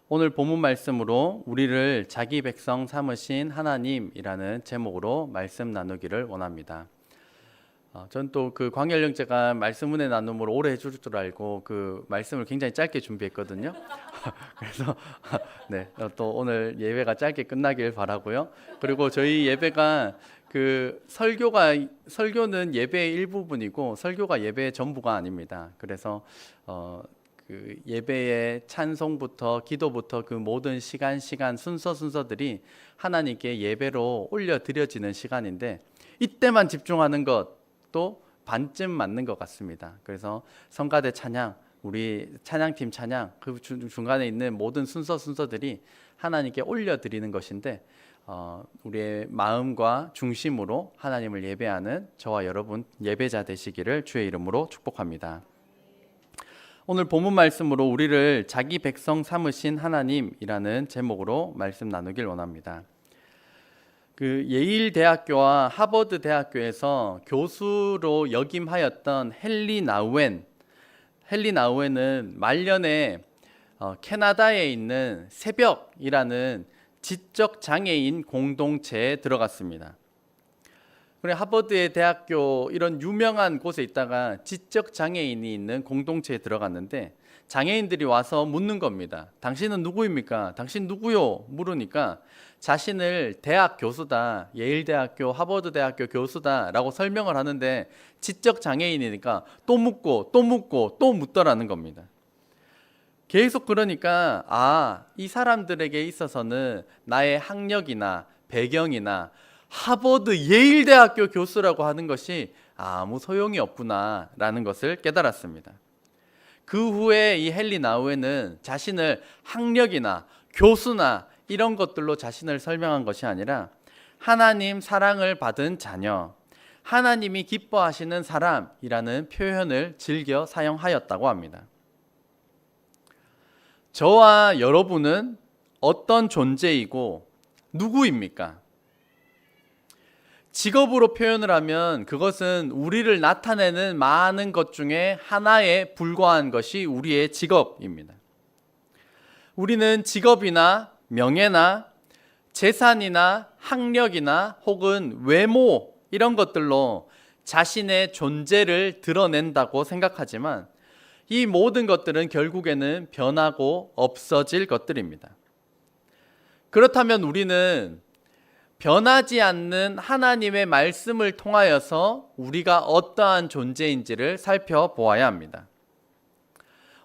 오늘 본문 말씀으로 우리를 자기 백성 삼으신 하나님이라는 제목으로 말씀 나누기를 원합니다. 전 또 그 광열령제가 말씀 은혜 나눔으로 오래 해줄 줄 알고 그 말씀을 굉장히 짧게 준비했거든요. 그래서 네, 또 오늘 예배가 짧게 끝나길 바라고요. 그리고 저희 예배가 그 설교는 예배의 일부분이고 설교가 예배의 전부가 아닙니다. 그래서 그 예배의 찬송부터 기도부터 그 모든 시간 순서들이 하나님께 예배로 올려 드려지는 시간인데 이때만 집중하는 것도 반쯤 맞는 것 같습니다. 그래서 성가대 찬양, 우리 찬양팀 찬양 그 중간에 있는 모든 순서들이 하나님께 올려 드리는 것인데 우리의 마음과 중심으로 하나님을 예배하는 저와 여러분 예배자 되시기를 주의 이름으로 축복합니다. 오늘 본문 말씀으로 우리를 자기 백성 삼으신 하나님이라는 제목으로 말씀 나누길 원합니다. 그 예일 대학교와 하버드 대학교에서 교수로 역임하였던 헨리 나우엔은 말년에 캐나다에 있는 새벽이라는 지적 장애인 공동체에 들어갔습니다. 그래 하버드의 대학교 이런 유명한 곳에 있다가 지적 장애인이 있는 공동체에 들어갔는데 장애인들이 와서 묻는 겁니다. 당신은 누구입니까? 당신 누구요? 물으니까 자신을 대학 교수다, 예일대학교, 하버드대학교 교수다라고 설명을 하는데 지적 장애인이니까 또 묻고 또 묻더라는 겁니다. 계속 그러니까 이 사람들에게 있어서는 나의 학력이나 배경이나 하버드 예일대학교 교수라고 하는 것이 아무 소용이 없구나라는 것을 깨달았습니다. 그 후에 이 헨리 나우엔은 자신을 학력이나 교수나 이런 것들로 자신을 설명한 것이 아니라 하나님 사랑을 받은 자녀, 하나님이 기뻐하시는 사람이라는 표현을 즐겨 사용하였다고 합니다. 저와 여러분은 어떤 존재이고 누구입니까? 직업으로 표현을 하면 그것은 우리를 나타내는 많은 것 중에 하나에 불과한 것이 우리의 직업입니다. 우리는 직업이나 명예나 재산이나 학력이나 혹은 외모 이런 것들로 자신의 존재를 드러낸다고 생각하지만 이 모든 것들은 결국에는 변하고 없어질 것들입니다. 그렇다면 우리는 변하지 않는 하나님의 말씀을 통하여서 우리가 어떠한 존재인지를 살펴보아야 합니다.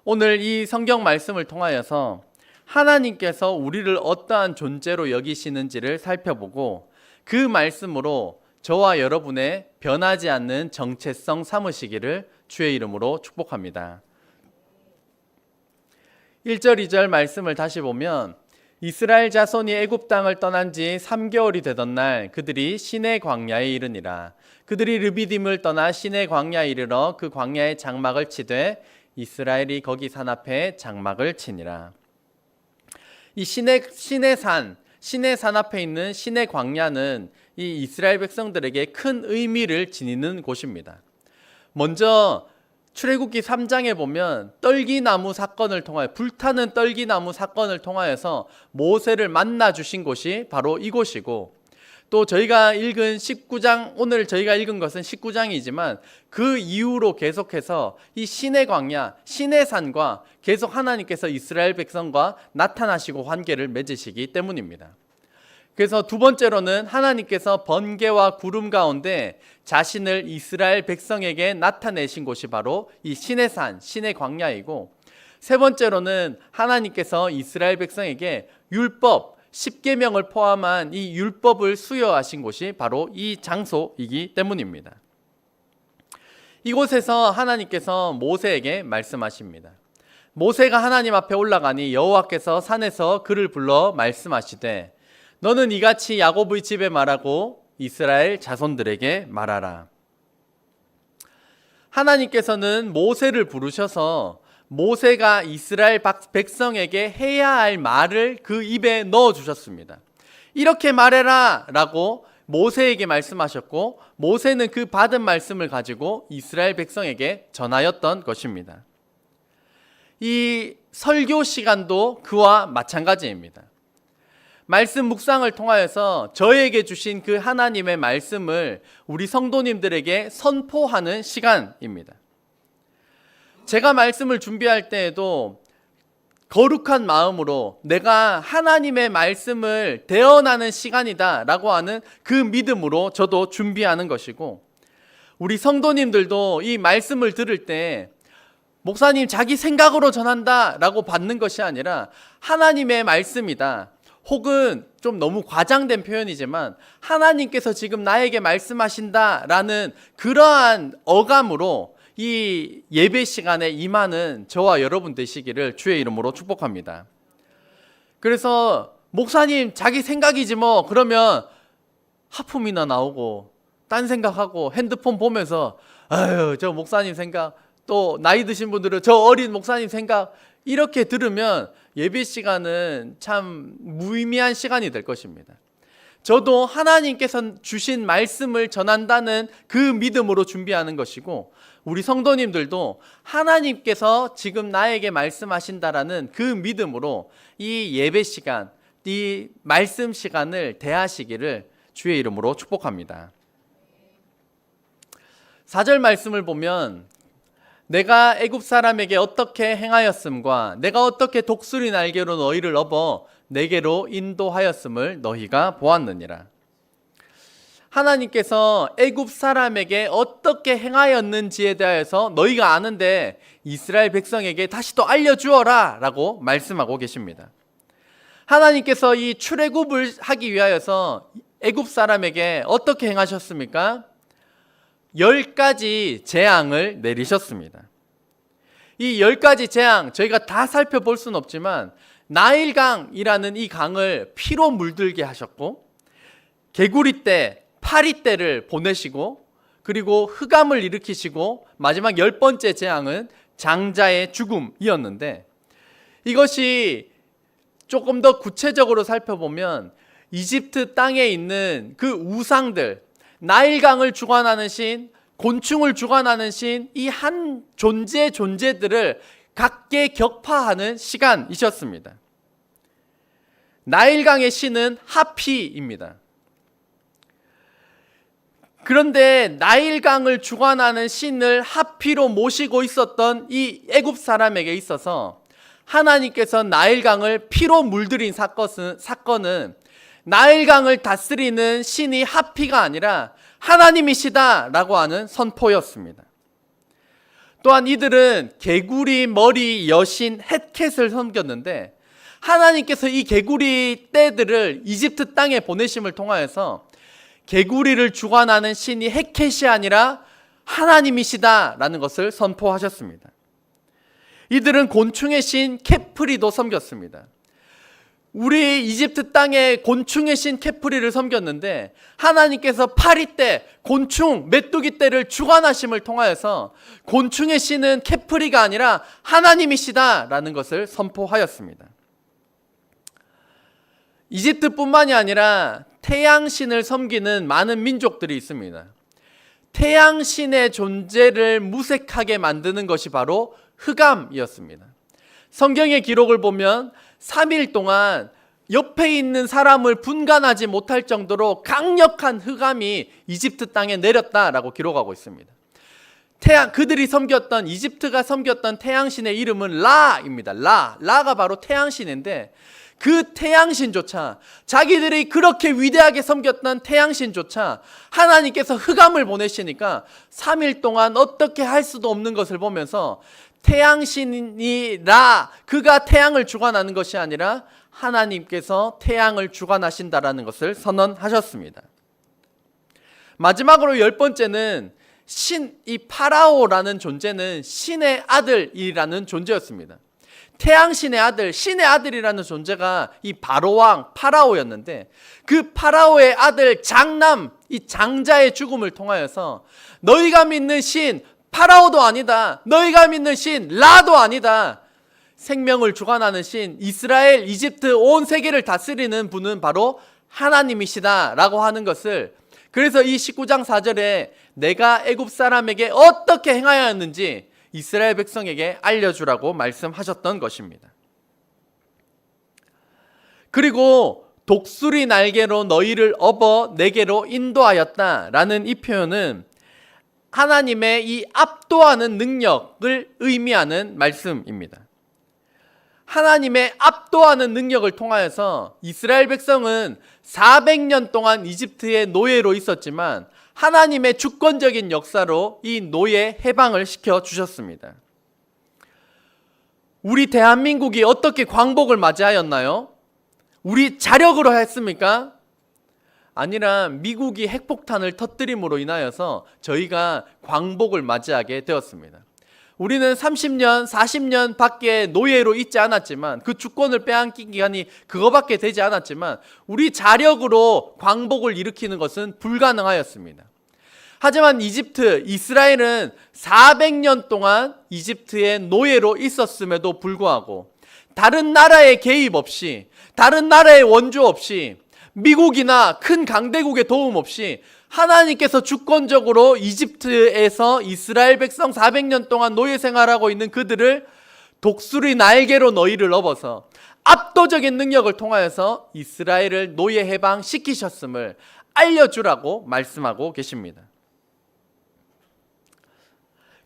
오늘 이 성경 말씀을 통하여서 하나님께서 우리를 어떠한 존재로 여기시는지를 살펴보고 그 말씀으로 저와 여러분의 변하지 않는 정체성 삼으시기를 주의 이름으로 축복합니다. 1절 2절 말씀을 다시 보면 이스라엘 자손이 애굽 땅을 떠난 지 3개월이 되던 날 그들이 시내 광야에 이르니라. 그들이 르비딤을 떠나 시내 광야에 이르러 그 광야에 장막을 치되 이스라엘이 거기 산 앞에 장막을 치니라. 이 시내 산 앞에 있는 시내 광야는 이 이스라엘 백성들에게 큰 의미를 지니는 곳입니다. 먼저 출애굽기 3장에 보면 떨기나무 사건을 통하여 불타는 떨기나무 사건을 통하여서 모세를 만나 주신 곳이 바로 이곳이고 또 저희가 읽은 19장 오늘 저희가 읽은 것은 19장이지만 그 이후로 계속해서 이 시내 광야, 시내 산과 계속 하나님께서 이스라엘 백성과 나타나시고 관계를 맺으시기 때문입니다. 그래서 두 번째로는 하나님께서 번개와 구름 가운데 자신을 이스라엘 백성에게 나타내신 곳이 바로 이 시내산, 시내 광야이고 세 번째로는 하나님께서 이스라엘 백성에게 율법, 10계명을 포함한 이 율법을 수여하신 곳이 바로 이 장소이기 때문입니다. 이곳에서 하나님께서 모세에게 말씀하십니다. 모세가 하나님 앞에 올라가니 여호와께서 산에서 그를 불러 말씀하시되 너는 이같이 야곱의 집에 말하고 이스라엘 자손들에게 말하라. 하나님께서는 모세를 부르셔서 모세가 이스라엘 백성에게 해야 할 말을 그 입에 넣어 주셨습니다. 이렇게 말해라 라고 모세에게 말씀하셨고 모세는 그 받은 말씀을 가지고 이스라엘 백성에게 전하였던 것입니다. 이 설교 시간도 그와 마찬가지입니다. 말씀 묵상을 통하여서 저에게 주신 그 하나님의 말씀을 우리 성도님들에게 선포하는 시간입니다. 제가 말씀을 준비할 때에도 거룩한 마음으로 내가 하나님의 말씀을 대언하는 시간이다 라고 하는 그 믿음으로 저도 준비하는 것이고, 우리 성도님들도 이 말씀을 들을 때 목사님 자기 생각으로 전한다 라고 받는 것이 아니라 하나님의 말씀이다, 혹은 좀 너무 과장된 표현이지만 하나님께서 지금 나에게 말씀하신다라는 그러한 어감으로 이 예배 시간에 임하는 저와 여러분 되시기를 주의 이름으로 축복합니다. 그래서 목사님 자기 생각이지 뭐, 그러면 하품이나 나오고 딴 생각하고 핸드폰 보면서 아유 저 목사님 생각, 또 나이 드신 분들은 저 어린 목사님 생각, 이렇게 들으면 예배 시간은 참 무의미한 시간이 될 것입니다. 저도 하나님께서 주신 말씀을 전한다는 그 믿음으로 준비하는 것이고, 우리 성도님들도 하나님께서 지금 나에게 말씀하신다라는 그 믿음으로 이 예배 시간, 이 말씀 시간을 대하시기를 주의 이름으로 축복합니다. 4절 말씀을 보면 내가 애굽 사람에게 어떻게 행하였음과 내가 어떻게 독수리 날개로 너희를 업어 내게로 인도하였음을 너희가 보았느니라. 하나님께서 애굽 사람에게 어떻게 행하였는지에 대해서 너희가 아는데 이스라엘 백성에게 다시 또 알려주어라 라고 말씀하고 계십니다. 하나님께서 이 출애굽을 하기 위하여서 애굽 사람에게 어떻게 행하셨습니까? 10가지 재앙을 내리셨습니다. 이 10가지 재앙 저희가 다 살펴볼 수는 없지만, 나일강이라는 이 강을 피로 물들게 하셨고, 개구리떼, 파리떼를 보내시고, 그리고 흑암을 일으키시고, 마지막 10번째 재앙은 장자의 죽음이었는데, 이것이 조금 더 구체적으로 살펴보면 이집트 땅에 있는 그 우상들, 나일강을 주관하는 신, 곤충을 주관하는 신, 이 한 존재들을 각계 격파하는 시간이셨습니다. 나일강의 신은 하피입니다. 그런데 나일강을 주관하는 신을 하피로 모시고 있었던 이 애굽 사람에게 있어서 하나님께서 나일강을 피로 물들인 사건은 나일강을 다스리는 신이 하피가 아니라 하나님이시다라고 하는 선포였습니다. 또한 이들은 개구리 머리 여신 헷켓을 섬겼는데, 하나님께서 이 개구리 떼들을 이집트 땅에 보내심을 통하여서 개구리를 주관하는 신이 헷켓이 아니라 하나님이시다라는 것을 선포하셨습니다. 이들은 곤충의 신 케프리도 섬겼습니다. 우리 이집트 땅에 곤충의 신 케프리를 섬겼는데, 하나님께서 파리떼, 곤충, 메뚜기떼를 주관하심을 통하여서 곤충의 신은 케프리가 아니라 하나님이시다라는 것을 선포하였습니다. 이집트뿐만이 아니라 태양신을 섬기는 많은 민족들이 있습니다. 태양신의 존재를 무색하게 만드는 것이 바로 흑암이었습니다. 성경의 기록을 보면 3일 동안 옆에 있는 사람을 분간하지 못할 정도로 강력한 흑암이 이집트 땅에 내렸다라고 기록하고 있습니다. 그들이 섬겼던, 이집트가 섬겼던 태양신의 이름은 라입니다. 라가 바로 태양신인데, 그 태양신조차, 자기들이 그렇게 위대하게 섬겼던 태양신조차 하나님께서 흑암을 보내시니까 3일 동안 어떻게 할 수도 없는 것을 보면서 태양신이 그가 태양을 주관하는 것이 아니라 하나님께서 태양을 주관하신다라는 것을 선언하셨습니다. 마지막으로 10번째는 이 파라오라는 존재는 신의 아들이라는 존재였습니다. 태양신의 아들, 신의 아들이라는 존재가 이 바로왕 파라오였는데, 그 파라오의 아들 장남, 이 장자의 죽음을 통하여서 너희가 믿는 신 파라오도 아니다, 너희가 믿는 신 라도 아니다, 생명을 주관하는 신, 이스라엘, 이집트 온 세계를 다스리는 분은 바로 하나님이시다라고 하는 것을, 그래서 이 19장 4절에 내가 애굽 사람에게 어떻게 행하였는지 이스라엘 백성에게 알려주라고 말씀하셨던 것입니다. 그리고 독수리 날개로 너희를 업어 내게로 인도하였다라는 이 표현은 하나님의 이 압도하는 능력을 의미하는 말씀입니다. 하나님의 압도하는 능력을 통하여서 이스라엘 백성은 400년 동안 이집트의 노예로 있었지만 하나님의 주권적인 역사로 이 노예 해방을 시켜 주셨습니다. 우리 대한민국이 어떻게 광복을 맞이하였나요? 우리 자력으로 했습니까? 아니라 미국이 핵폭탄을 터뜨림으로 인하여서 저희가 광복을 맞이하게 되었습니다. 우리는 30년, 40년 밖에 노예로 있지 않았지만 그 주권을 빼앗긴 기간이 그거밖에 되지 않았지만 우리 자력으로 광복을 일으키는 것은 불가능하였습니다. 하지만 이스라엘은 400년 동안 이집트의 노예로 있었음에도 불구하고 다른 나라의 개입 없이, 다른 나라의 원조 없이, 미국이나 큰 강대국의 도움 없이 하나님께서 주권적으로 이집트에서 이스라엘 백성 400년 동안 노예 생활하고 있는 그들을 독수리 날개로 너희를 업어서 압도적인 능력을 통하여서 이스라엘을 노예 해방시키셨음을 알려주라고 말씀하고 계십니다.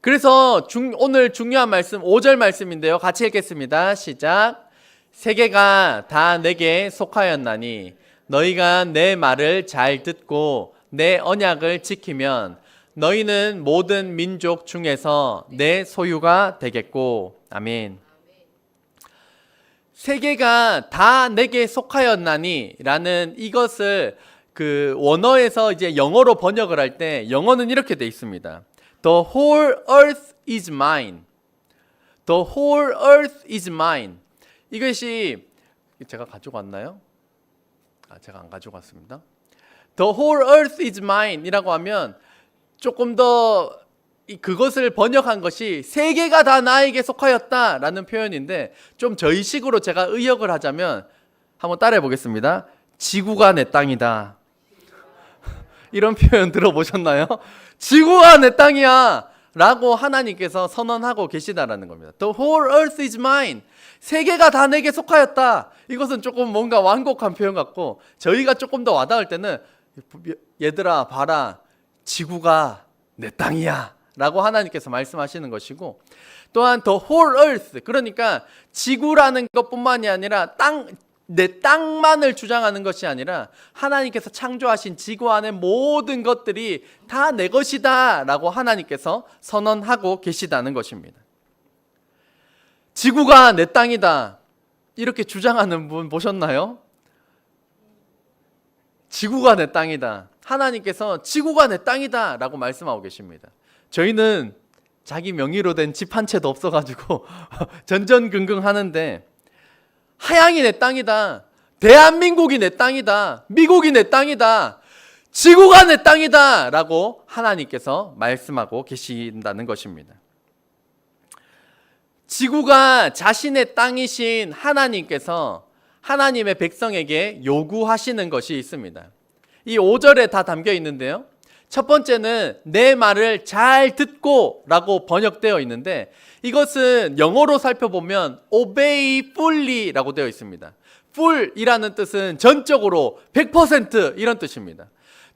그래서 오늘 중요한 말씀 5절 말씀인데요. 같이 읽겠습니다. 시작. 세계가 다 내게 속하였나니 너희가 내 말을 잘 듣고 내 언약을 지키면 너희는 모든 민족 중에서 내 소유가 되겠고. 아멘. 세계가 다 내게 속하였나니 라는 이것을 그 원어에서 이제 영어로 번역을 할 때 영어는 이렇게 돼 있습니다. The whole earth is mine. The whole earth is mine. 이것이 제가 가지고 왔나요? 제가 안 가지고 왔습니다. The whole earth is mine 이라고 하면 조금 더 그것을 번역한 것이 세계가 다 나에게 속하였다 라는 표현인데 좀 저희식으로 제가 의역을 하자면 한번 따라해 보겠습니다. 지구가 내 땅이다. 이런 표현 들어보셨나요? 지구가 내 땅이야 라고 하나님께서 선언하고 계시다라는 겁니다. The whole earth is mine. 세계가 다 내게 속하였다. 이것은 조금 뭔가 완곡한 표현 같고 저희가 조금 더 와닿을 때는 얘들아 봐라 지구가 내 땅이야 라고 하나님께서 말씀하시는 것이고 또한 the whole earth 그러니까 지구라는 것뿐만이 아니라 내 땅만을 주장하는 것이 아니라 하나님께서 창조하신 지구 안의 모든 것들이 다 내 것이다 라고 하나님께서 선언하고 계시다는 것입니다. 지구가 내 땅이다 이렇게 주장하는 분 보셨나요? 지구가 내 땅이다. 하나님께서 지구가 내 땅이다 라고 말씀하고 계십니다. 저희는 자기 명의로 된 집 한 채도 없어가지고 전전긍긍 하는데 하양이 내 땅이다. 대한민국이 내 땅이다. 미국이 내 땅이다. 지구가 내 땅이다 라고 하나님께서 말씀하고 계신다는 것입니다. 지구가 자신의 땅이신 하나님께서 하나님의 백성에게 요구하시는 것이 있습니다. 이 5절에 다 담겨 있는데요. 첫 번째는 내 말을 잘 듣고 라고 번역되어 있는데 이것은 영어로 살펴보면 obey fully 라고 되어 있습니다. full 이라는 뜻은 전적으로 100% 이런 뜻입니다.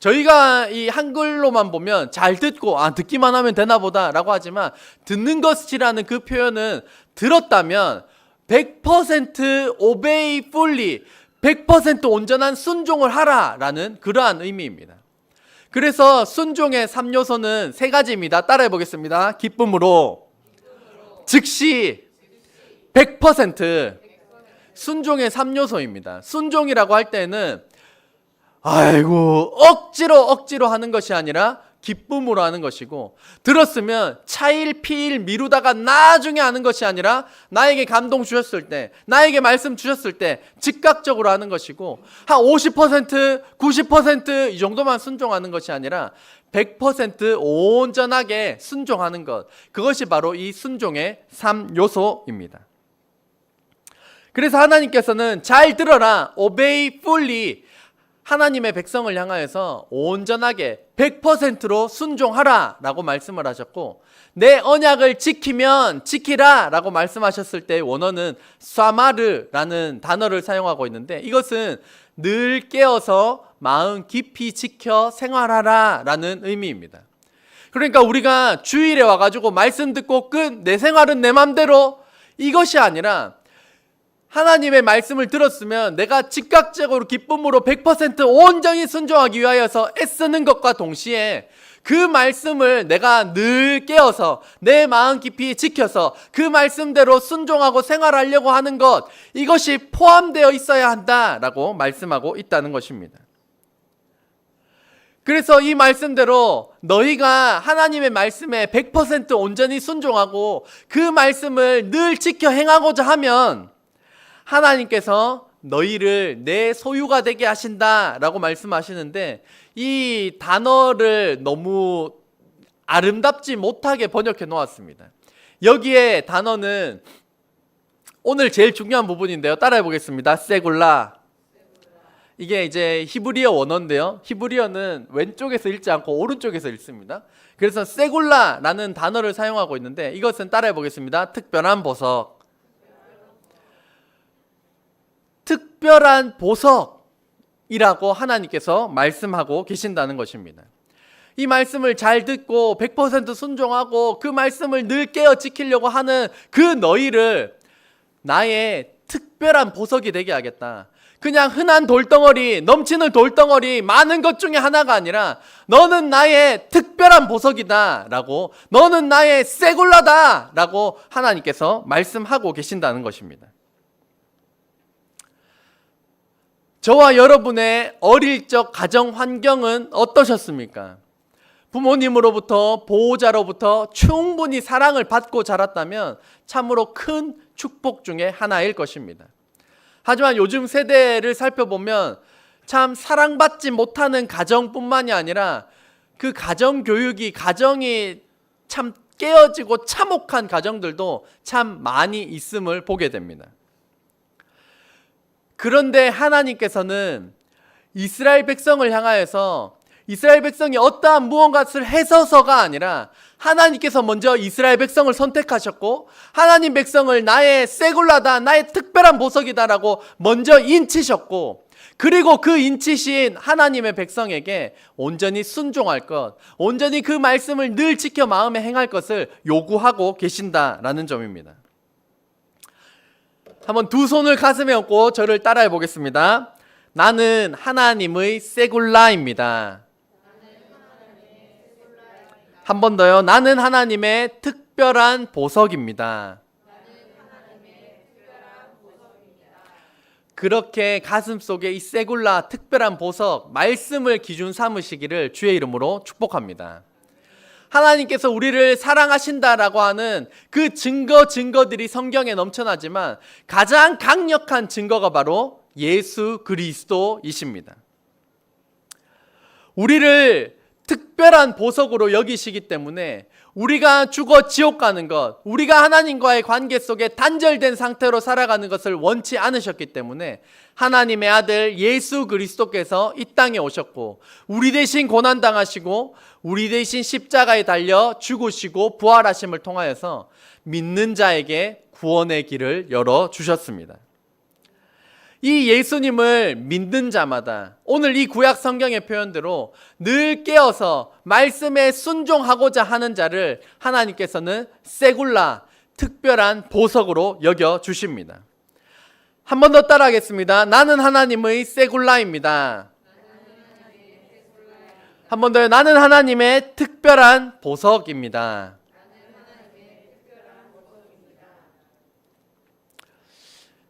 저희가 이 한글로만 보면 잘 듣고 듣기만 하면 되나 보다 라고 하지만 듣는 것이라는 그 표현은 들었다면 100% obey fully 100% 온전한 순종을 하라 라는 그러한 의미입니다. 그래서 순종의 3요소는 3가지입니다. 따라해 보겠습니다. 기쁨으로, 즉시, 100% 순종의 3요소입니다. 순종이라고 할 때는 아이고 억지로 하는 것이 아니라 기쁨으로 하는 것이고 들었으면 차일 피일 미루다가 나중에 하는 것이 아니라 나에게 감동 주셨을 때 나에게 말씀 주셨을 때 즉각적으로 하는 것이고 한 50% 90% 이 정도만 순종하는 것이 아니라 100% 온전하게 순종하는 것 그것이 바로 이 순종의 3요소입니다. 그래서 하나님께서는 잘 들어라 obey fully 하나님의 백성을 향하여서 온전하게 100%로 순종하라 라고 말씀을 하셨고, 내 언약을 지키면 지키라 라고 말씀하셨을 때 원어는 사마르라는 단어를 사용하고 있는데, 이것은 늘 깨어서 마음 깊이 지켜 생활하라 라는 의미입니다. 그러니까 우리가 주일에 와가지고 말씀 듣고 끝, 내 생활은 내 맘대로, 이것이 아니라 하나님의 말씀을 들었으면 내가 즉각적으로 기쁨으로 100% 온전히 순종하기 위하여서 애쓰는 것과 동시에 그 말씀을 내가 늘 깨어서 내 마음 깊이 지켜서 그 말씀대로 순종하고 생활하려고 하는 것, 이것이 포함되어 있어야 한다라고 말씀하고 있다는 것입니다. 그래서 이 말씀대로 너희가 하나님의 말씀에 100% 온전히 순종하고 그 말씀을 늘 지켜 행하고자 하면 하나님께서 너희를 내 소유가 되게 하신다라고 말씀하시는데, 이 단어를 너무 아름답지 못하게 번역해 놓았습니다. 여기에 단어는 오늘 제일 중요한 부분인데요. 따라해 보겠습니다. 세굴라. 이게 이제 히브리어 원어인데요. 히브리어는 왼쪽에서 읽지 않고 오른쪽에서 읽습니다. 그래서 세굴라라는 단어를 사용하고 있는데, 이것은 따라해 보겠습니다. 특별한 보석. 특별한 보석이라고 하나님께서 말씀하고 계신다는 것입니다. 이 말씀을 잘 듣고 100% 순종하고 그 말씀을 늘 깨어 지키려고 하는 그 너희를 나의 특별한 보석이 되게 하겠다. 그냥 흔한 돌덩어리, 넘치는 돌덩어리, 많은 것 중에 하나가 아니라 너는 나의 특별한 보석이다 라고, 너는 나의 세굴라다 라고 하나님께서 말씀하고 계신다는 것입니다. 저와 여러분의 어릴 적 가정 환경은 어떠셨습니까? 부모님으로부터, 보호자로부터 충분히 사랑을 받고 자랐다면 참으로 큰 축복 중에 하나일 것입니다. 하지만 요즘 세대를 살펴보면 참 사랑받지 못하는 가정뿐만이 아니라 그 가정 교육이, 가정이 참 깨어지고 참혹한 가정들도 참 많이 있음을 보게 됩니다. 그런데 하나님께서는 이스라엘 백성을 향하여서 이스라엘 백성이 어떠한 무언가를 해서서가 아니라 하나님께서 먼저 이스라엘 백성을 선택하셨고, 하나님 백성을 나의 세굴라다, 나의 특별한 보석이다라고 먼저 인치셨고, 그리고 그 인치신 하나님의 백성에게 온전히 순종할 것, 온전히 그 말씀을 늘 지켜 마음에 행할 것을 요구하고 계신다라는 점입니다. 한번 두 손을 가슴에 얹고 저를 따라해 보겠습니다. 나는 하나님의 세굴라입니다. 한 번 더요. 나는 하나님의 특별한 보석입니다. 그렇게 가슴속에 이 세굴라, 특별한 보석, 말씀을 기준 삼으시기를 주의 이름으로 축복합니다. 하나님께서 우리를 사랑하신다라고 하는 그 증거들이 성경에 넘쳐나지만 가장 강력한 증거가 바로 예수 그리스도이십니다. 우리를 특별한 보석으로 여기시기 때문에 우리가 죽어 지옥 가는 것, 우리가 하나님과의 관계 속에 단절된 상태로 살아가는 것을 원치 않으셨기 때문에 하나님의 아들 예수 그리스도께서 이 땅에 오셨고, 우리 대신 고난당하시고 우리 대신 십자가에 달려 죽으시고 부활하심을 통하여서 믿는 자에게 구원의 길을 열어주셨습니다. 이 예수님을 믿는 자마다 오늘 이 구약 성경의 표현대로 늘 깨어서 말씀에 순종하고자 하는 자를 하나님께서는 세굴라, 특별한 보석으로 여겨주십니다. 한 번 더 따라하겠습니다. 나는 하나님의 세굴라입니다. 한 번 더요. 나는 하나님의 특별한 보석입니다.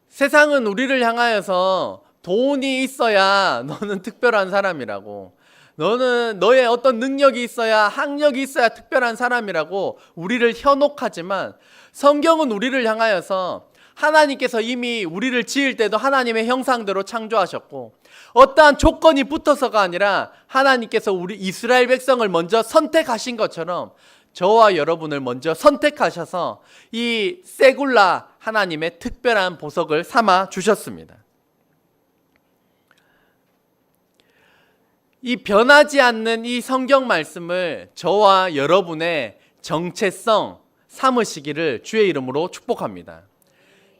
세상은 우리를 향하여서 돈이 있어야 너는 특별한 사람이라고, 너는 너의 어떤 능력이 있어야, 학력이 있어야 특별한 사람이라고 우리를 현혹하지만, 성경은 우리를 향하여서 하나님께서 이미 우리를 지을 때도 하나님의 형상대로 창조하셨고, 어떠한 조건이 붙어서가 아니라 하나님께서 우리 이스라엘 백성을 먼저 선택하신 것처럼 저와 여러분을 먼저 선택하셔서 이 세굴라, 하나님의 특별한 보석을 삼아 주셨습니다. 이 변하지 않는 이 성경 말씀을 저와 여러분의 정체성 삼으시기를 주의 이름으로 축복합니다.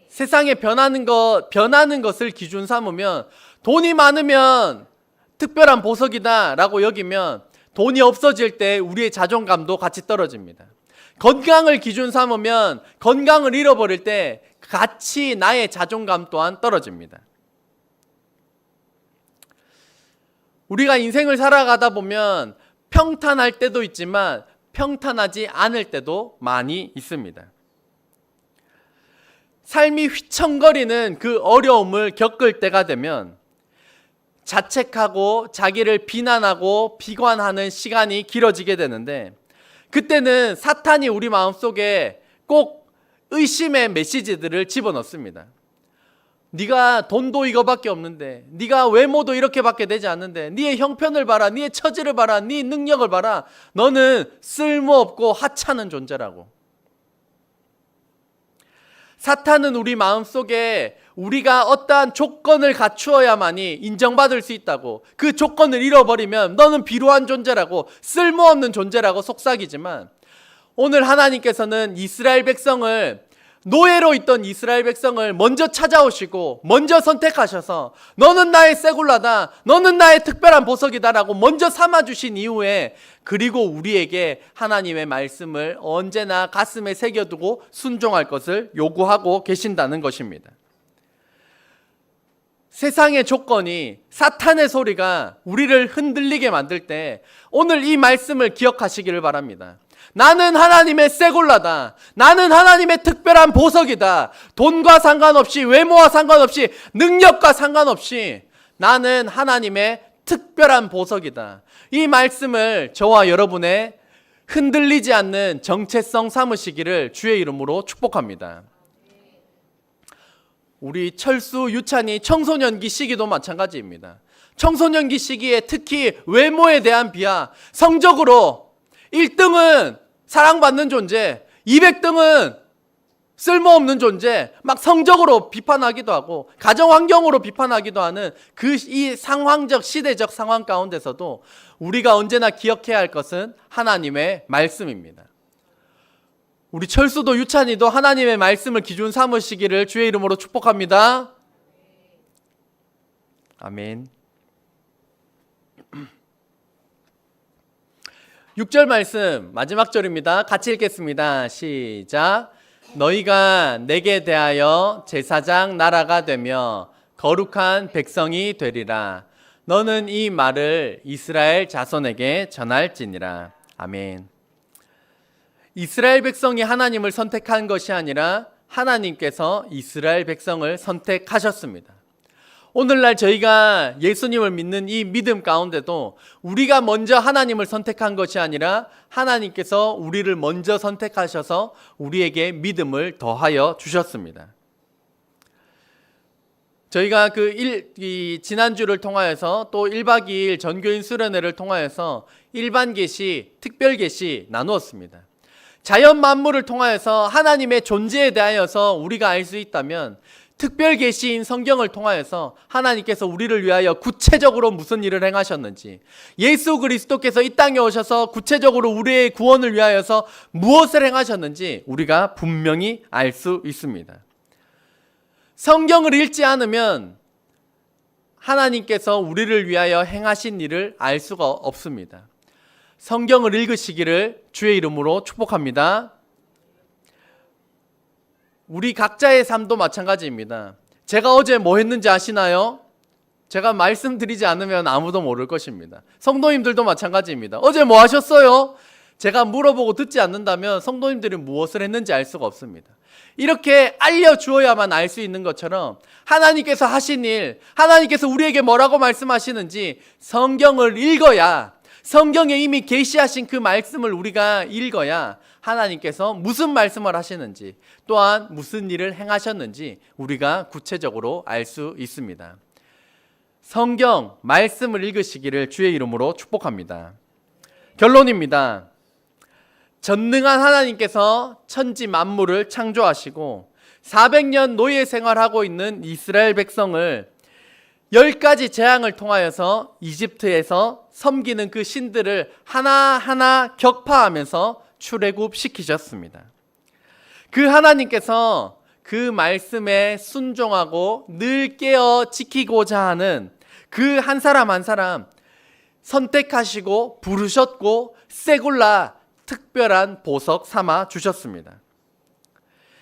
세상에 변하는 것을 기준 삼으면 돈이 많으면 특별한 보석이다 라고 여기면 돈이 없어질 때 우리의 자존감도 같이 떨어집니다. 건강을 기준 삼으면 건강을 잃어버릴 때 같이 나의 자존감 또한 떨어집니다. 우리가 인생을 살아가다 보면 평탄할 때도 있지만 평탄하지 않을 때도 많이 있습니다. 삶이 휘청거리는 그 어려움을 겪을 때가 되면 자책하고 자기를 비난하고 비관하는 시간이 길어지게 되는데, 그때는 사탄이 우리 마음속에 꼭 의심의 메시지들을 집어넣습니다. 네가 돈도 이거밖에 없는데, 네가 외모도 이렇게밖에 되지 않는데, 네의 형편을 봐라, 네의 처지를 봐라, 네 능력을 봐라, 너는 쓸모없고 하찮은 존재라고. 사탄은 우리 마음속에 우리가 어떠한 조건을 갖추어야만이 인정받을 수 있다고, 그 조건을 잃어버리면 너는 비루한 존재라고, 쓸모없는 존재라고 속삭이지만, 오늘 하나님께서는 이스라엘 백성을, 노예로 있던 이스라엘 백성을 먼저 찾아오시고 먼저 선택하셔서 너는 나의 세굴라다, 너는 나의 특별한 보석이다 라고 먼저 삼아주신 이후에, 그리고 우리에게 하나님의 말씀을 언제나 가슴에 새겨두고 순종할 것을 요구하고 계신다는 것입니다. 세상의 조건이, 사탄의 소리가 우리를 흔들리게 만들 때 오늘 이 말씀을 기억하시기를 바랍니다. 나는 하나님의 세골라다. 나는 하나님의 특별한 보석이다. 돈과 상관없이, 외모와 상관없이, 능력과 상관없이 나는 하나님의 특별한 보석이다. 이 말씀을 저와 여러분의 흔들리지 않는 정체성 삼으시기를 주의 이름으로 축복합니다. 우리 철수, 유찬이 청소년기 시기도 마찬가지입니다. 청소년기 시기에 특히 외모에 대한 비하, 성적으로 1등은 사랑받는 존재, 200등은 쓸모없는 존재, 막 성적으로 비판하기도 하고 가정 환경으로 비판하기도 하는 이 상황적, 시대적 상황 가운데서도 우리가 언제나 기억해야 할 것은 하나님의 말씀입니다. 우리 철수도 유찬이도 하나님의 말씀을 기준 삼으시기를 주의 이름으로 축복합니다. 아멘. 6절 말씀 마지막 절입니다. 같이 읽겠습니다. 시작. 너희가 내게 대하여 제사장 나라가 되며 거룩한 백성이 되리라. 너는 이 말을 이스라엘 자손에게 전할지니라. 아멘. 이스라엘 백성이 하나님을 선택한 것이 아니라 하나님께서 이스라엘 백성을 선택하셨습니다. 오늘날 저희가 예수님을 믿는 이 믿음 가운데도 우리가 먼저 하나님을 선택한 것이 아니라 하나님께서 우리를 먼저 선택하셔서 우리에게 믿음을 더하여 주셨습니다. 저희가 지난주를 통하여서 또 1박 2일 전교인 수련회를 통하여서 일반 계시, 특별 계시 나누었습니다. 자연 만물을 통하여서 하나님의 존재에 대하여서 우리가 알 수 있다면, 특별 계시인 성경을 통하여서 하나님께서 우리를 위하여 구체적으로 무슨 일을 행하셨는지, 예수 그리스도께서 이 땅에 오셔서 구체적으로 우리의 구원을 위하여서 무엇을 행하셨는지 우리가 분명히 알 수 있습니다. 성경을 읽지 않으면 하나님께서 우리를 위하여 행하신 일을 알 수가 없습니다. 성경을 읽으시기를 주의 이름으로 축복합니다. 우리 각자의 삶도 마찬가지입니다. 제가 어제 뭐 했는지 아시나요? 제가 말씀드리지 않으면 아무도 모를 것입니다. 성도님들도 마찬가지입니다. 어제 뭐 하셨어요? 제가 물어보고 듣지 않는다면 성도님들이 무엇을 했는지 알 수가 없습니다. 이렇게 알려주어야만 알 수 있는 것처럼 하나님께서 하신 일, 하나님께서 우리에게 뭐라고 말씀하시는지 성경을 읽어야, 성경에 이미 계시하신 그 말씀을 우리가 읽어야 하나님께서 무슨 말씀을 하시는지, 또한 무슨 일을 행하셨는지 우리가 구체적으로 알 수 있습니다. 성경 말씀을 읽으시기를 주의 이름으로 축복합니다. 결론입니다. 전능한 하나님께서 천지 만물을 창조하시고 400년 노예 생활하고 있는 이스라엘 백성을 10가지 재앙을 통하여서 이집트에서 섬기는 그 신들을 하나하나 격파하면서 출애굽시키셨습니다. 그 하나님께서 그 말씀에 순종하고 늘 깨어 지키고자 하는 그 한 사람 한 사람 선택하시고 부르셨고 세 골라 특별한 보석 삼아 주셨습니다.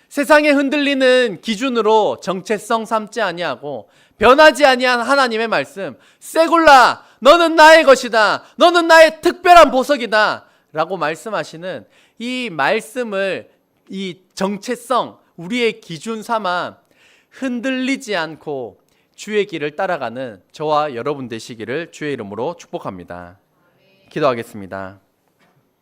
세상에 흔들리는 기준으로 정체성 삼지 아니하고 변하지 아니한 하나님의 말씀, 세 골라 너는 나의 것이다, 너는 나의 특별한 보석이다 라고 말씀하시는 이 말씀을, 이 정체성, 우리의 기준 삼아 흔들리지 않고 주의 길을 따라가는 저와 여러분 되시기를 주의 이름으로 축복합니다. 기도하겠습니다.